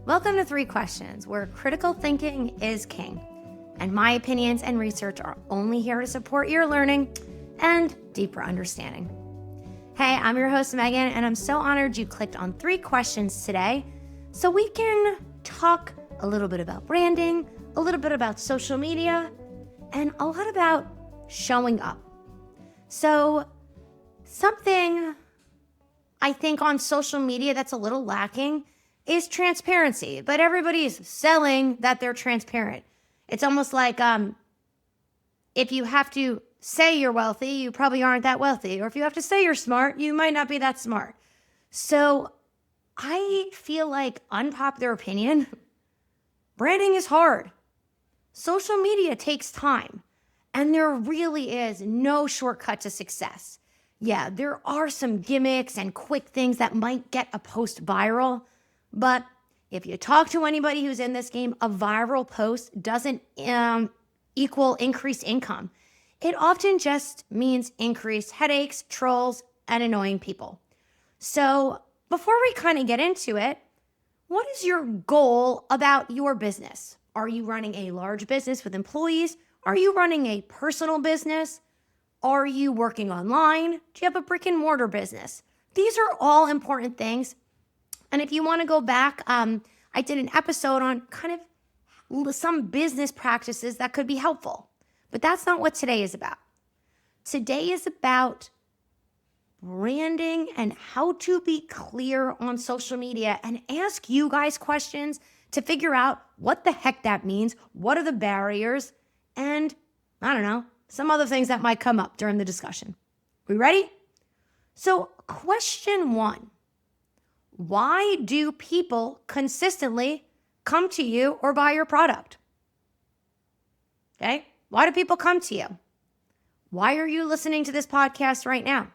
Welcome to 3 Questions, where critical thinking is king. And my opinions and research are only here to support your learning and deeper understanding. Hey, I'm your host, Meghann, and I'm so honored you clicked on 3 questions today so we can talk a little bit about branding, a little bit about social media, and a lot about showing up. So, something I think on social media that's a little lacking is transparency, but everybody's selling that they're transparent. It's almost like if you have to say you're wealthy, you probably aren't that wealthy. Or if you have to say you're smart, you might not be that smart. So I feel like, unpopular opinion, branding is hard. Social media takes time, and there really is no shortcut to success. Yeah, there are some gimmicks and quick things that might get a post viral, but if you talk to anybody who's in this game, a viral post doesn't equal increased income. It often just means increased headaches, trolls, and annoying people. So before we kind of get into it, what is your goal about your business? Are you running a large business with employees? Are you running a personal business? Are you working online? Do you have a brick and mortar business? These are all important things. And if you want to go back, I did an episode on kind of some business practices that could be helpful. But that's not what today is about. Today is about branding and how to be clear on social media and ask you guys questions to figure out what the heck that means, what are the barriers, and I don't know, some other things that might come up during the discussion. We ready? So question 1, why do people consistently come to you or buy your product? Okay, why do people come to you? Why are you listening to this podcast right now?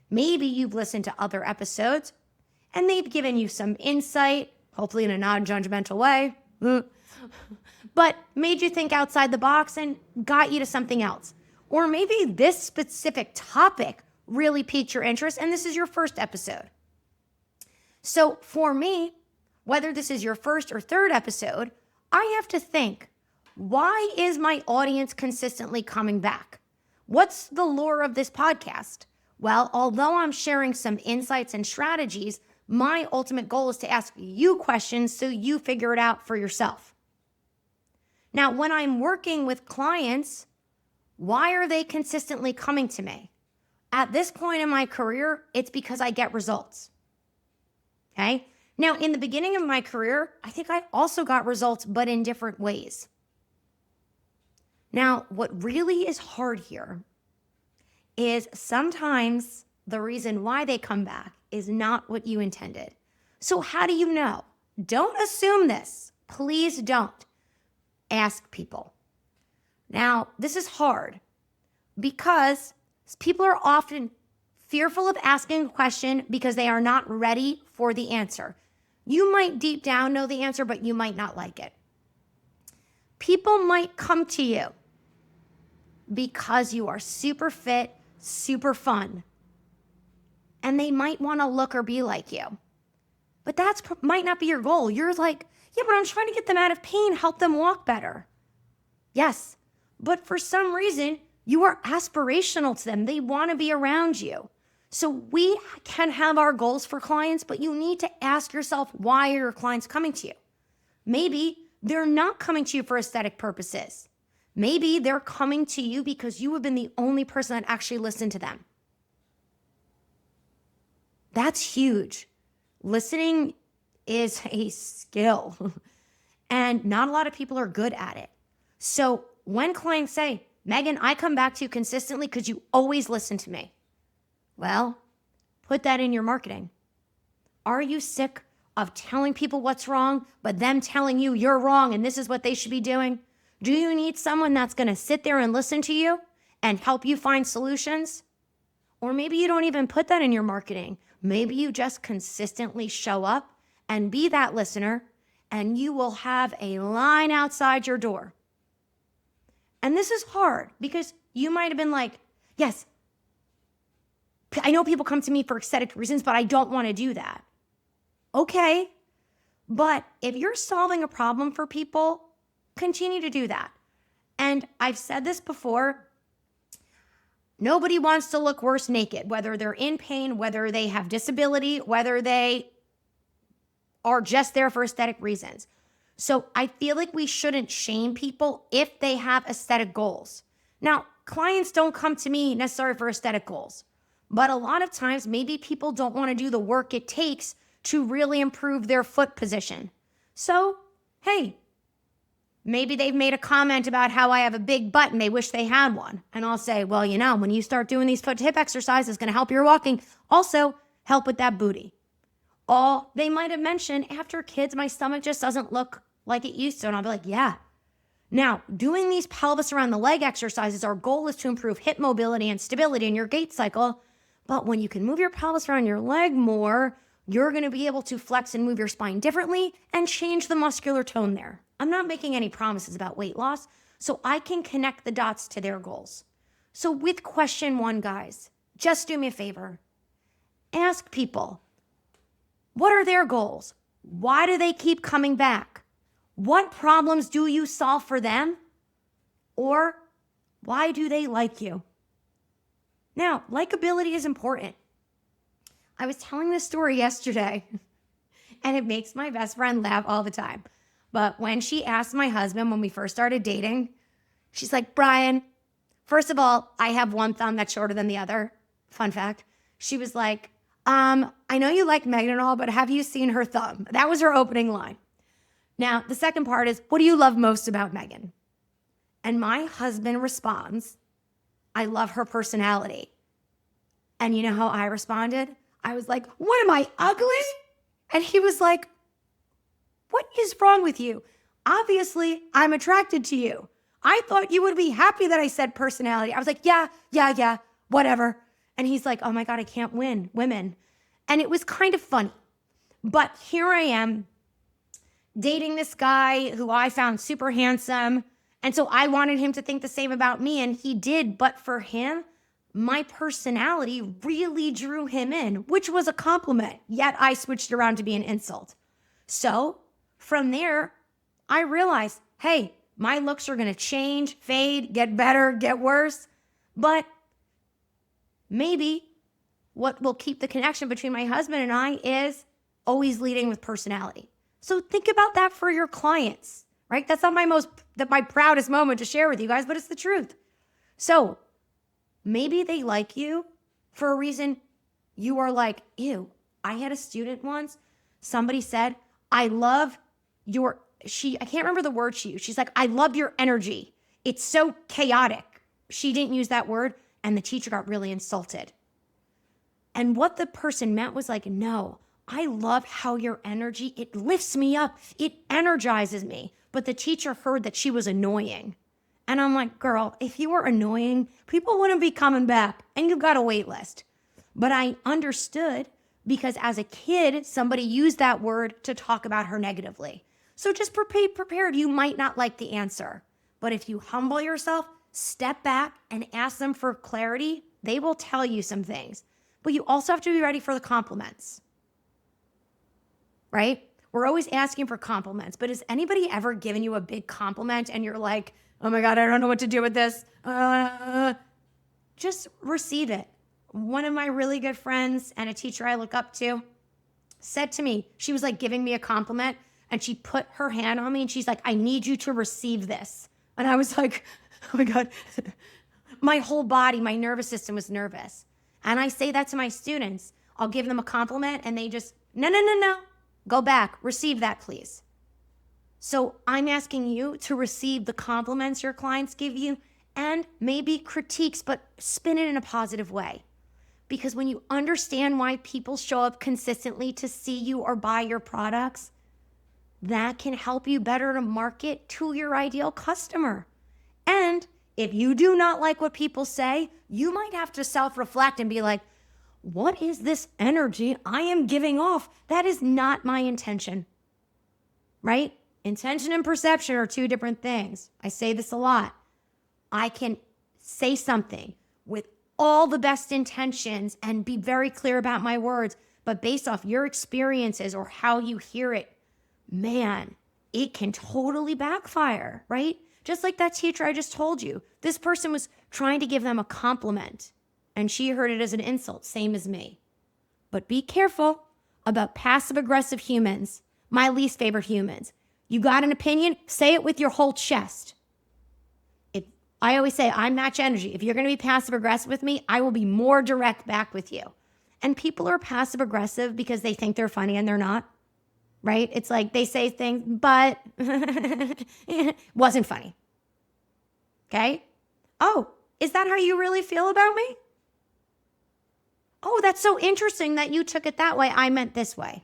Maybe you've listened to other episodes and they've given you some insight, hopefully in a non-judgmental way, but made you think outside the box and got you to something else. Or maybe this specific topic really piqued your interest and this is your first episode. So for me, whether this is your first or third episode, I have to think, why is my audience consistently coming back? What's the lure of this podcast? Well, although I'm sharing some insights and strategies, my ultimate goal is to ask you questions so you figure it out for yourself. Now, when I'm working with clients, why are they consistently coming to me? At this point in my career, it's because I get results. Okay? Now, in the beginning of my career, I think I also got results, but in different ways. Now, what really is hard here is sometimes the reason why they come back is not what you intended. So how do you know? Don't assume this. Please don't. Ask people. Now, this is hard because people are often fearful of asking a question because they are not ready for the answer. You might deep down know the answer, but you might not like it. People might come to you because you are super fit, super fun, and they might want to look or be like you. But that might not be your goal. You're like, yeah, but I'm trying to get them out of pain, help them walk better. Yes, but for some reason, you are aspirational to them. They want to be around you. So we can have our goals for clients, but you need to ask yourself, why are your clients coming to you? Maybe they're not coming to you for aesthetic purposes. Maybe they're coming to you because you have been the only person that actually listened to them. That's huge. Listening is a skill, and not a lot of people are good at it. So when clients say, Meghann, I come back to you consistently because you always listen to me. Well, put that in your marketing. Are you sick of telling people what's wrong, but them telling you you're wrong and this is what they should be doing? Do you need someone that's going to sit there and listen to you and help you find solutions? Or maybe you don't even put that in your marketing. Maybe you just consistently show up and be that listener, and you will have a line outside your door. And this is hard because you might have been like, yes, I know people come to me for aesthetic reasons, but I don't want to do that. Okay, But if you're solving a problem for people, continue to do that. And I've said this before, nobody wants to look worse naked, whether they're in pain, whether they have disability, whether they are just there for aesthetic reasons. So I feel like we shouldn't shame people if they have aesthetic goals. Now, clients don't come to me necessarily for aesthetic goals, but a lot of times maybe people don't want to do the work it takes to really improve their foot position. So, hey, maybe they've made a comment about how I have a big butt and they wish they had one. And I'll say, well, when you start doing these foot to hip exercises, it's going to help your walking. Also, help with that booty. Or they might have mentioned, after kids, my stomach just doesn't look like it used to. And I'll be like, yeah. Now, doing these pelvis around the leg exercises, our goal is to improve hip mobility and stability in your gait cycle. But when you can move your pelvis around your leg more, you're going to be able to flex and move your spine differently and change the muscular tone there. I'm not making any promises about weight loss, so I can connect the dots to their goals. So with question 1, guys, just do me a favor. Ask people, what are their goals? Why do they keep coming back? What problems do you solve for them? Or why do they like you? Now, likability is important. I was telling this story yesterday, and it makes my best friend laugh all the time. But when she asked my husband when we first started dating, she's like, Brian, first of all, I have one thumb that's shorter than the other. Fun fact. She was like, I know you like Meghann and all, but have you seen her thumb? That was her opening line. Now, the second part is, what do you love most about Meghann? And my husband responds, I love her personality. And you know how I responded? I was like, what, am I ugly? And he was like, what is wrong with you? Obviously, I'm attracted to you. I thought you would be happy that I said personality. I was like, yeah, whatever. And he's like, oh my God, I can't win women. And it was kind of funny. But here I am dating this guy who I found super handsome. And so I wanted him to think the same about me, and he did. But for him, my personality really drew him in, which was a compliment. Yet I switched around to be an insult. So from there, I realized, hey, my looks are going to change, fade, get better, get worse. But maybe what will keep the connection between my husband and I is always leading with personality. So think about that for your clients, right? That's not my proudest moment to share with you guys, but it's the truth. So maybe they like you for a reason you are like, ew. I had a student once, somebody said, I love I can't remember the word she used. She's like, I love your energy. It's so chaotic. She didn't use that word, and the teacher got really insulted. And what the person meant was like, no, I love how your energy, it lifts me up. It energizes me. But the teacher heard that she was annoying. And I'm like, girl, if you were annoying, people wouldn't be coming back, and you've got a wait list. But I understood because as a kid, somebody used that word to talk about her negatively. So just prepared. You might not like the answer. But if you humble yourself, step back and ask them for clarity, they will tell you some things. But you also have to be ready for the compliments, right? We're always asking for compliments, but has anybody ever given you a big compliment and you're like, oh my God, I don't know what to do with this? Just receive it. One of my really good friends and a teacher I look up to said to me, she was like giving me a compliment and she put her hand on me and she's like, I need you to receive this. And I was like, oh my God, my whole body, my nervous system was nervous. And I say that to my students. I'll give them a compliment and they just, no. Go back, receive that, please. So I'm asking you to receive the compliments your clients give you and maybe critiques, but spin it in a positive way. Because when you understand why people show up consistently to see you or buy your products, that can help you better to market to your ideal customer. And if you do not like what people say, you might have to self-reflect and be like, what is this energy I am giving off? That is not my intention, right? Intention and perception are two different things. I say this a lot. I can say something with all the best intentions and be very clear about my words, but based off your experiences or how you hear it, man, it can totally backfire, right? Just like that teacher I just told you. This person was trying to give them a compliment and she heard it as an insult, same as me. But be careful about passive-aggressive humans, my least favorite humans. You got an opinion, say it with your whole chest. I always say, I match energy. If you're going to be passive-aggressive with me, I will be more direct back with you. And people are passive-aggressive because they think they're funny and they're not, right? It's like they say things, but wasn't funny. Okay? Oh, is that how you really feel about me? Oh, that's so interesting that you took it that way. I meant this way.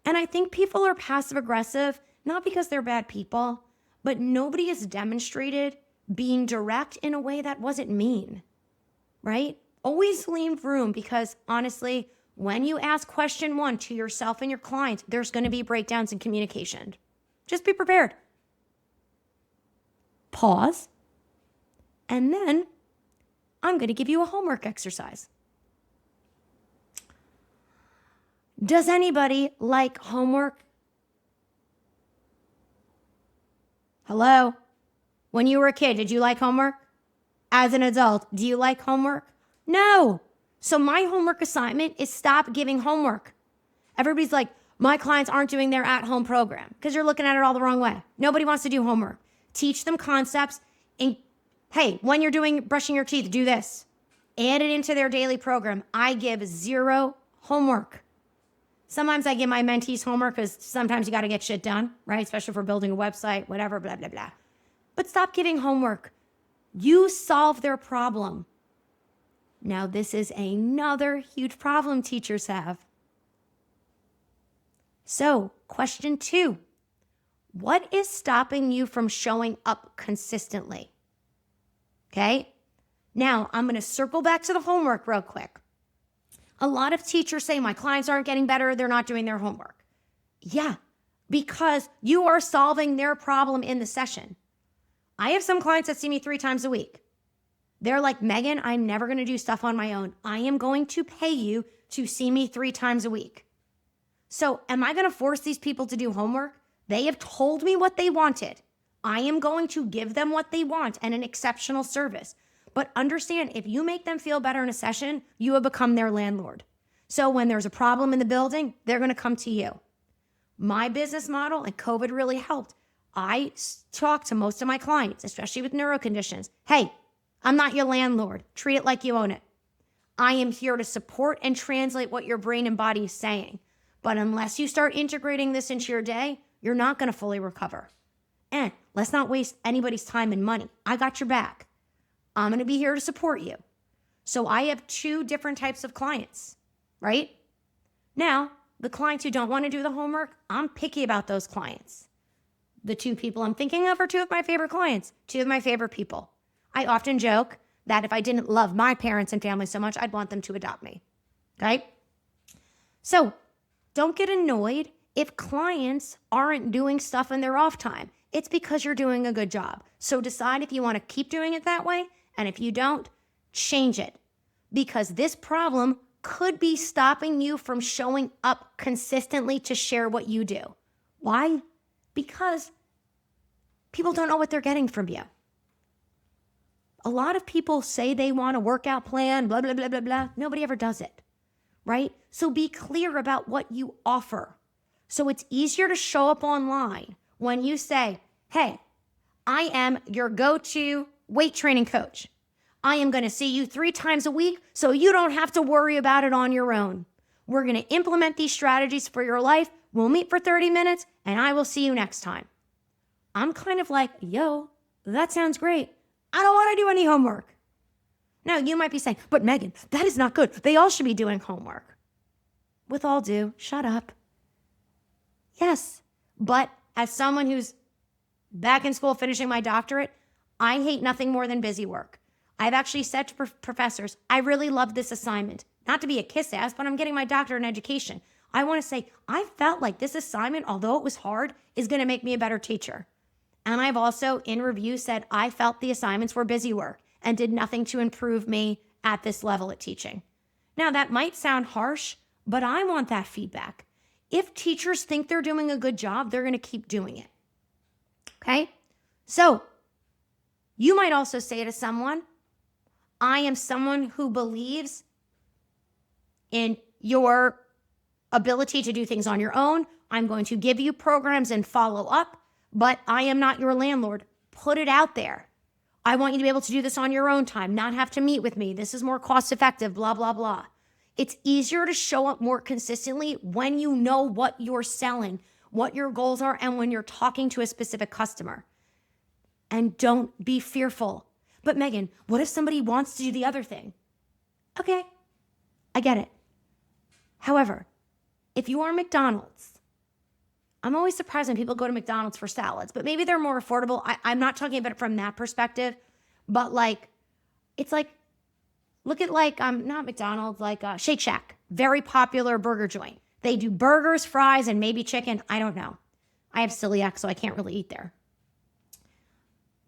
And I think people are passive-aggressive, not because they're bad people, but nobody has demonstrated being direct in a way that wasn't mean, right? Always leave room because honestly, when you ask question 1 to yourself and your client, there's going to be breakdowns in communication. Just be prepared. Pause. And then I'm going to give you a homework exercise. Does anybody like homework? Hello? When you were a kid, did you like homework? As an adult, do you like homework? No. So my homework assignment is stop giving homework. Everybody's like, my clients aren't doing their at-home program because you're looking at it all the wrong way. Nobody wants to do homework. Teach them concepts. And hey, when you're brushing your teeth, do this. Add it into their daily program. I give 0 homework. Sometimes I give my mentees homework because sometimes you got to get shit done, right? Especially if we're building a website, whatever, blah, blah, blah. But stop giving homework. You solve their problem. Now, this is another huge problem teachers have. So, question 2. What is stopping you from showing up consistently? Okay? Now, I'm going to circle back to the homework real quick. A lot of teachers say, my clients aren't getting better, they're not doing their homework. Yeah, because you are solving their problem in the session. I have some clients that see me 3 times a week. They're like, Meghann, I'm never going to do stuff on my own. I am going to pay you to see me 3 times a week. So am I going to force these people to do homework? They have told me what they wanted. I am going to give them what they want and an exceptional service. But understand, if you make them feel better in a session, you have become their landlord. So when there's a problem in the building, they're going to come to you. My business model, and COVID really helped, I talk to most of my clients, especially with neuro conditions. Hey, I'm not your landlord. Treat it like you own it. I am here to support and translate what your brain and body is saying. But unless you start integrating this into your day, you're not going to fully recover. And let's not waste anybody's time and money. I got your back. I'm going to be here to support you. So I have 2 different types of clients, right? Now, the clients who don't want to do the homework, I'm picky about those clients. The 2 people I'm thinking of are 2 of my favorite clients, 2 of my favorite people. I often joke that if I didn't love my parents and family so much, I'd want them to adopt me, okay? So don't get annoyed if clients aren't doing stuff in their off time. It's because you're doing a good job. So decide if you want to keep doing it that way, and if you don't, change it. Because this problem could be stopping you from showing up consistently to share what you do. Why? Because people don't know what they're getting from you. A lot of people say they want a workout plan, blah, blah, blah, blah, blah. Nobody ever does it, right? So be clear about what you offer. So it's easier to show up online when you say, hey, I am your go-to weight training coach. I am going to see you 3 times a week so you don't have to worry about it on your own. We're going to implement these strategies for your life. We'll meet for 30 minutes and I will see you next time. I'm kind of like, yo, that sounds great. I don't want to do any homework. Now, you might be saying, but Meghann, that is not good. They all should be doing homework. With all due, shut up. Yes, but as someone who's back in school finishing my doctorate, I hate nothing more than busy work. I've actually said to professors, I really love this assignment. Not to be a kiss ass, but I'm getting my doctorate in education. I want to say, I felt like this assignment, although it was hard, is going to make me a better teacher. And I've also, in review, said I felt the assignments were busy work and did nothing to improve me at this level at teaching. Now, that might sound harsh, but I want that feedback. If teachers think they're doing a good job, they're going to keep doing it. Okay? So you might also say to someone, I am someone who believes in your ability to do things on your own. I'm going to give you programs and follow up, but I am not your landlord. Put it out there. I want you to be able to do this on your own time, not have to meet with me. This is more cost effective, blah, blah, blah. It's easier to show up more consistently when you know what you're selling, what your goals are, and when you're talking to a specific customer. And don't be fearful. But Meghann, what if somebody wants to do the other thing? Okay, I get it. However, if you are McDonald's, I'm always surprised when people go to McDonald's for salads, but maybe they're more affordable. I'm not talking about it from that perspective, but like, it's like, look at like, not McDonald's, like Shake Shack, very popular burger joint. They do burgers, fries, and maybe chicken. I don't know. I have celiac, so I can't really eat there.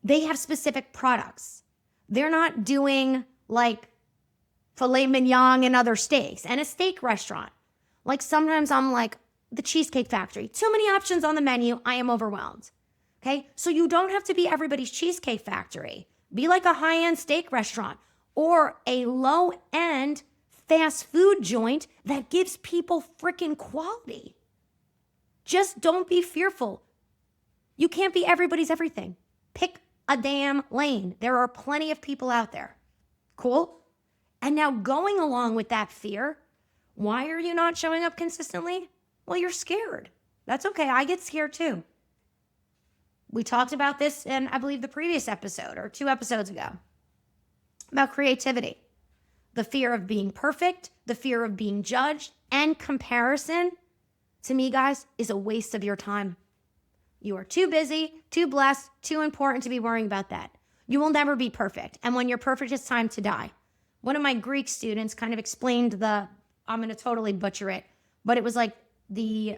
They have specific products. They're not doing like filet mignon and other steaks and a steak restaurant. Like sometimes I'm like, the Cheesecake Factory, too many options on the menu. I am overwhelmed. Okay. So you don't have to be everybody's Cheesecake Factory. Be like a high-end steak restaurant or a low-end fast food joint that gives people freaking quality. Just don't be fearful. You can't be everybody's everything. Pick a damn lane. There are plenty of people out there. Cool? And now going along with that fear, why are you not showing up consistently? Well, you're scared. That's okay. I get scared too. We talked about this in, I believe, the previous episode or 2 episodes ago about creativity. The fear of being perfect, the fear of being judged, and comparison, to me, guys, is a waste of your time. You are too busy, too blessed, too important to be worrying about that. You will never be perfect. And when you're perfect, it's time to die. One of my Greek students kind of explained I'm going to totally butcher it, but it was like the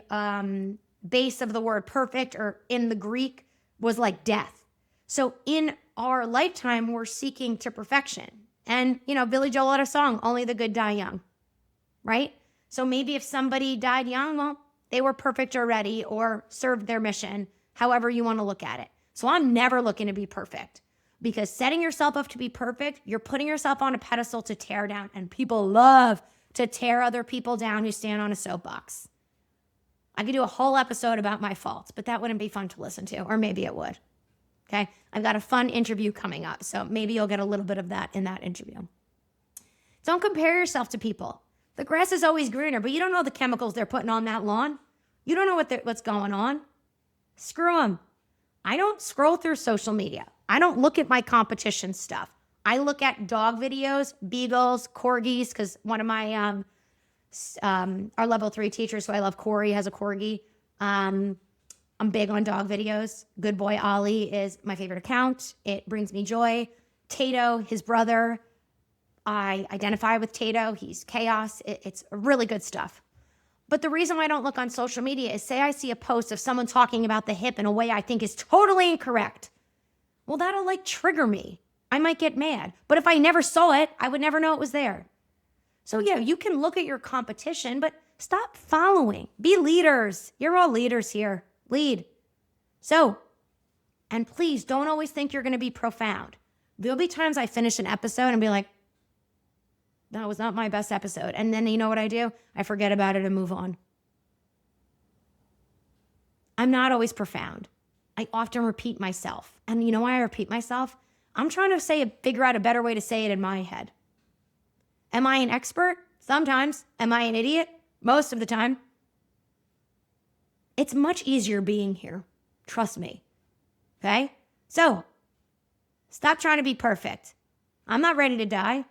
base of the word perfect or in the Greek was like death. So in our lifetime, we're seeking to perfection. And, Billy Joel had a song, Only the Good Die Young, right? So maybe if somebody died young, well, they were perfect already or served their mission, however you want to look at it. So I'm never looking to be perfect because setting yourself up to be perfect, you're putting yourself on a pedestal to tear down, and people love to tear other people down who stand on a soapbox. I could do a whole episode about my faults, but that wouldn't be fun to listen to, or maybe it would. Okay? I've got a fun interview coming up, so maybe you'll get a little bit of that in that interview. Don't compare yourself to people. The grass is always greener, but you don't know the chemicals they're putting on that lawn. You don't know what's going on. Screw them. I don't scroll through social media. I don't look at my competition stuff. I look at dog videos, beagles, corgis, because one of my our level 3 teachers, who I love, Corey, has a corgi. I'm big on dog videos. Good Boy Ollie is my favorite account. It brings me joy. Tato, his brother, I identify with Tato. He's chaos. It's really good stuff. But the reason why I don't look on social media is, say I see a post of someone talking about the hip in a way I think is totally incorrect. Well, that'll like trigger me. I might get mad. But if I never saw it, I would never know it was there. So yeah, you can look at your competition, but stop following. Be leaders. You're all leaders here. Lead. So, and please don't always think you're going to be profound. There'll be times I finish an episode and be like, that was not my best episode. And then you know what I do? I forget about it and move on. I'm not always profound. I often repeat myself. And you know why I repeat myself? I'm trying to figure out a better way to say it in my head. Am I an expert? Sometimes. Am I an idiot? Most of the time. It's much easier being here. Trust me. Okay? So, stop trying to be perfect. I'm not ready to die.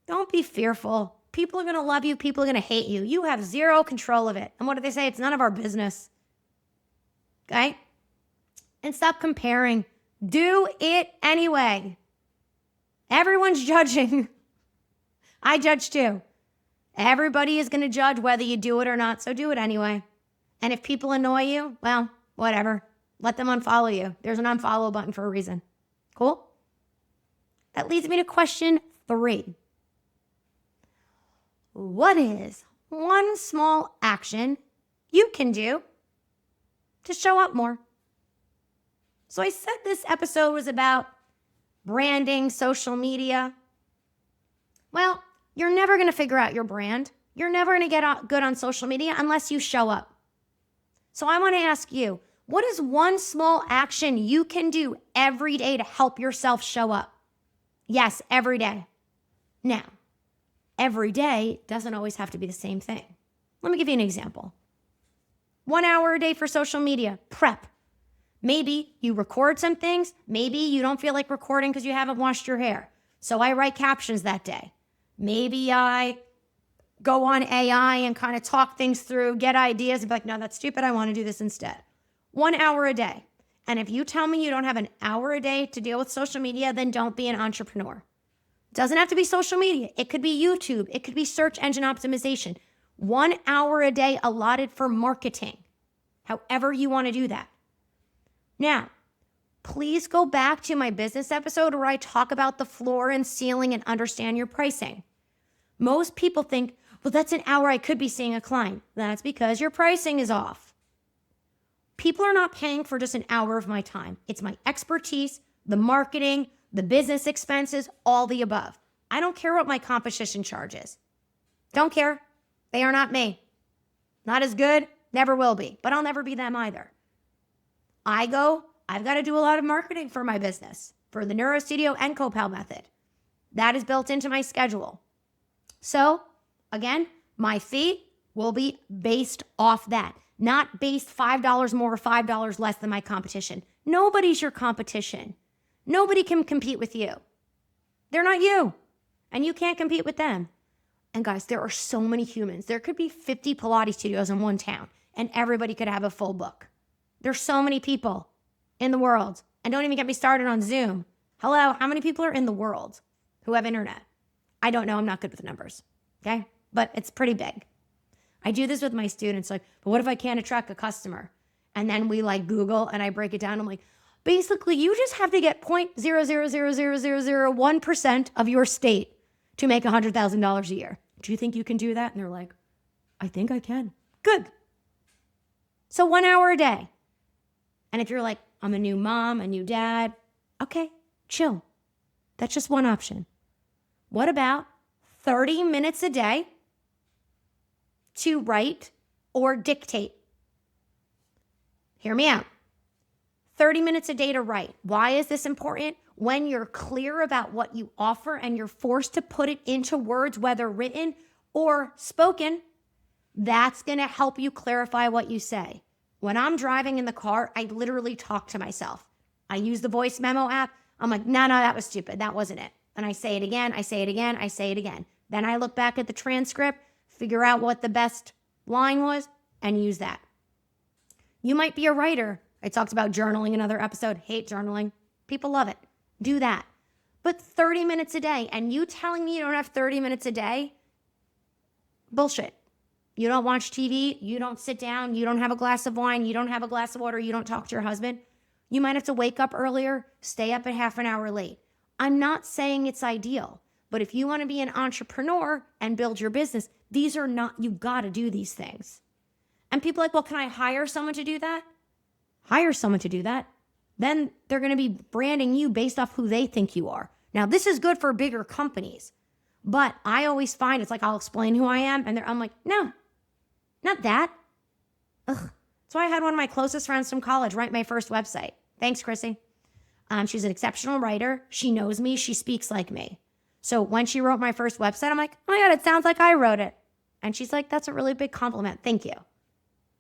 Don't be fearful. People are going to love you. People are going to hate you. You have zero control of it. And what do they say? It's none of our business. Okay? And stop comparing. Do it anyway. Everyone's judging. I judge too. Everybody is going to judge whether you do it or not, so do it anyway. And if people annoy you, well, whatever. Let them unfollow you. There's an unfollow button for a reason. Cool? That leads me to question 3. What is one small action you can do to show up more. So I said this episode was about branding, social media. Well, you're never going to figure out your brand. You're never going to get good on social media unless you show up. So I want to ask you, what is one small action you can do every day to help yourself show up? Yes, every day. Now, every day doesn't always have to be the same thing. Let me give you an example. 1 hour a day for social media, prep. Maybe you record some things. Maybe you don't feel like recording because you haven't washed your hair. So I write captions that day. Maybe I go on AI and kind of talk things through, get ideas and be like, no, that's stupid. I want to do this instead. 1 hour a day. And if you tell me you don't have an hour a day to deal with social media, then don't be an entrepreneur. It doesn't have to be social media. It could be YouTube. It could be search engine optimization. 1 hour a day allotted for marketing, however you want to do that. Now, please go back to my business episode where I talk about the floor and ceiling and understand your pricing. Most people think, well, that's an hour I could be seeing a client. That's because your pricing is off. People are not paying for just an hour of my time. It's my expertise, the marketing, the business expenses, all the above. I don't care what my competition charges. Don't care. They are not me. Not as good, never will be, but I'll never be them either. I've got to do a lot of marketing for my business, for the Neuro Studio and Koppele method. That is built into my schedule. So again, my fee will be based off that, not based $5 more or $5 less than my competition. Nobody's your competition. Nobody can compete with you. They're not you, and you can't compete with them. And guys, there are so many humans. There could be 50 Pilates studios in one town, and everybody could have a full book. There's so many people in the world. And don't even get me started on Zoom. Hello, how many people are in the world who have internet? I don't know. I'm not good with numbers. Okay? But it's pretty big. I do this with my students. Like, but what if I can't attract a customer? And then we like Google and I break it down. I'm like, basically, you just have to get 0.0000001% of your state to make $100,000 a year. Do you think you can do that? And they're like, I think I can. Good. So 1 hour a day. And if you're like, I'm a new mom, a new dad, okay, chill. That's just one option. What about 30 minutes a day to write or dictate? Hear me out. 30 minutes a day to write. Why is this important? When you're clear about what you offer and you're forced to put it into words, whether written or spoken, that's going to help you clarify what you say. When I'm driving in the car, I literally talk to myself. I use the voice memo app. I'm like, no, that was stupid. That wasn't it. And I say it again, I say it again, I say it again. Then I look back at the transcript, figure out what the best line was, and use that. You might be a writer. I talked about journaling in another episode. Hate journaling. People love it. Do that. But 30 minutes a day, and you telling me you don't have 30 minutes a day? Bullshit. You don't watch TV, you don't sit down, you don't have a glass of wine, you don't have a glass of water, you don't talk to your husband. You might have to wake up earlier, stay up a half an hour late. I'm not saying it's ideal, but if you want to be an entrepreneur and build your business, these are not, you got to do these things. And people are like, well, can I hire someone to do that? Hire someone to do that. Then they're going to be branding you based off who they think you are. Now, this is good for bigger companies, but I always find it's like, I'll explain who I am. And I'm like, no. Not that. Ugh. That's why I had one of my closest friends from college write my first website. Thanks, Chrissy. She's an exceptional writer. She knows me. She speaks like me. So when she wrote my first website, I'm like, oh my God, it sounds like I wrote it. And she's like, that's a really big compliment. Thank you.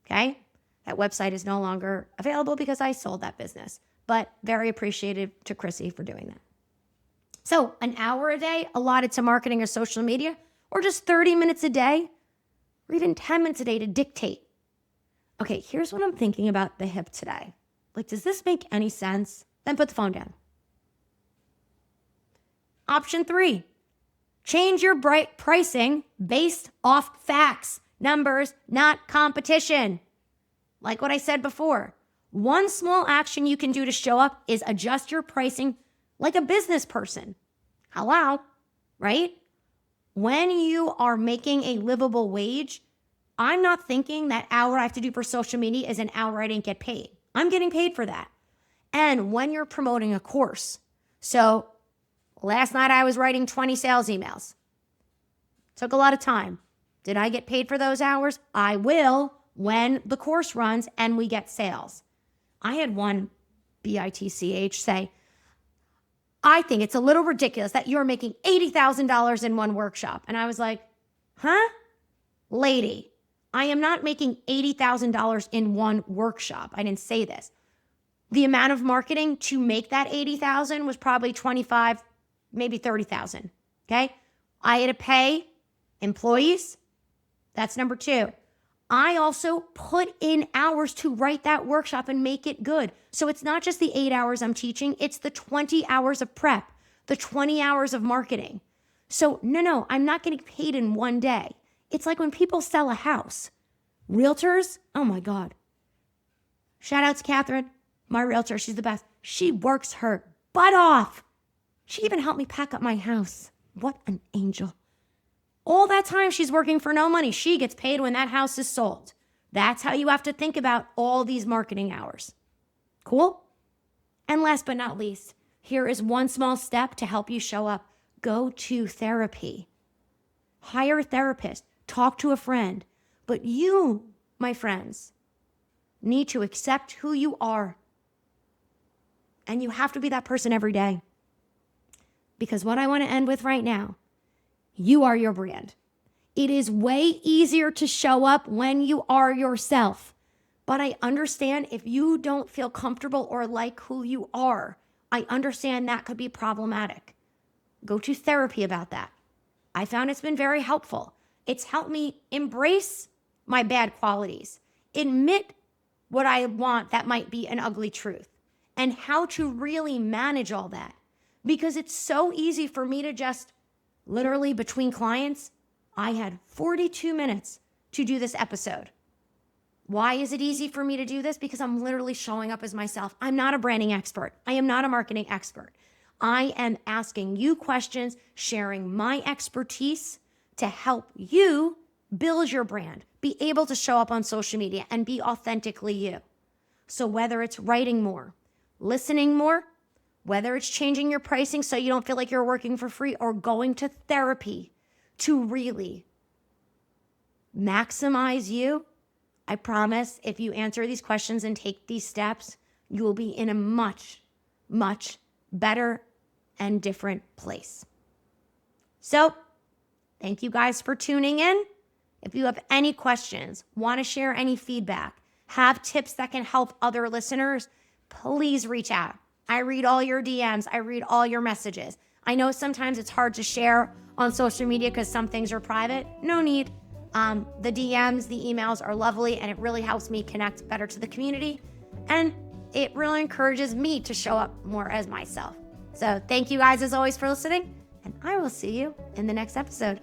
Okay. That website is no longer available because I sold that business, but very appreciative to Chrissy for doing that. So an hour a day allotted to marketing or social media, or just 30 minutes a day, or even 10 minutes a day to dictate. Okay, here's what I'm thinking about the hip today. Like, does this make any sense? Then put the phone down. Option 3, change your pricing based off facts, numbers, not competition. Like what I said before, one small action you can do to show up is adjust your pricing like a business person. Hello, right? When you are making a livable wage, I'm not thinking that hour I have to do for social media is an hour I didn't get paid. I'm getting paid for that. And when you're promoting a course, so last night I was writing 20 sales emails. Took a lot of time. Did I get paid for those hours? I will when the course runs and we get sales. I had one BITCH say, I think it's a little ridiculous that you're making $80,000 in one workshop. And I was like, huh? Lady, I am not making $80,000 in one workshop. I didn't say this. The amount of marketing to make that $80,000 was probably $25,000, maybe $30,000. Okay. I had to pay employees. That's number two. I also put in hours to write that workshop and make it good. So it's not just the 8 hours I'm teaching, it's the 20 hours of prep, the 20 hours of marketing. So no, I'm not getting paid in one day. It's like when people sell a house. Realtors, oh my God. Shout out to Catherine, my realtor, she's the best. She works her butt off. She even helped me pack up my house. What an angel. All that time she's working for no money. She gets paid when that house is sold. That's how you have to think about all these marketing hours. Cool? And last but not least, here is one small step to help you show up. Go to therapy. Hire a therapist. Talk to a friend. But you, my friends, need to accept who you are. And you have to be that person every day. Because what I want to end with right now, you are your brand. It is way easier to show up when you are yourself. But I understand if you don't feel comfortable or like who you are, I understand that could be problematic. Go to therapy about that. I found it's been very helpful. It's helped me embrace my bad qualities, admit what I want that might be an ugly truth, and how to really manage all that. Because it's so easy for me to just literally between clients, I had 42 minutes to do this episode. Why is it easy for me to do this? Because I'm literally showing up as myself. I'm not a branding expert. I am not a marketing expert. I am asking you questions, sharing my expertise to help you build your brand, be able to show up on social media and be authentically you. So whether it's writing more, listening more, whether it's changing your pricing so you don't feel like you're working for free, or going to therapy to really maximize you, I promise if you answer these questions and take these steps, you will be in a much, much better and different place. So thank you guys for tuning in. If you have any questions, want to share any feedback, have tips that can help other listeners, please reach out. I read all your DMs. I read all your messages. I know sometimes it's hard to share on social media because some things are private. No need. The DMs, the emails are lovely, and it really helps me connect better to the community. And it really encourages me to show up more as myself. So thank you guys as always for listening, and I will see you in the next episode.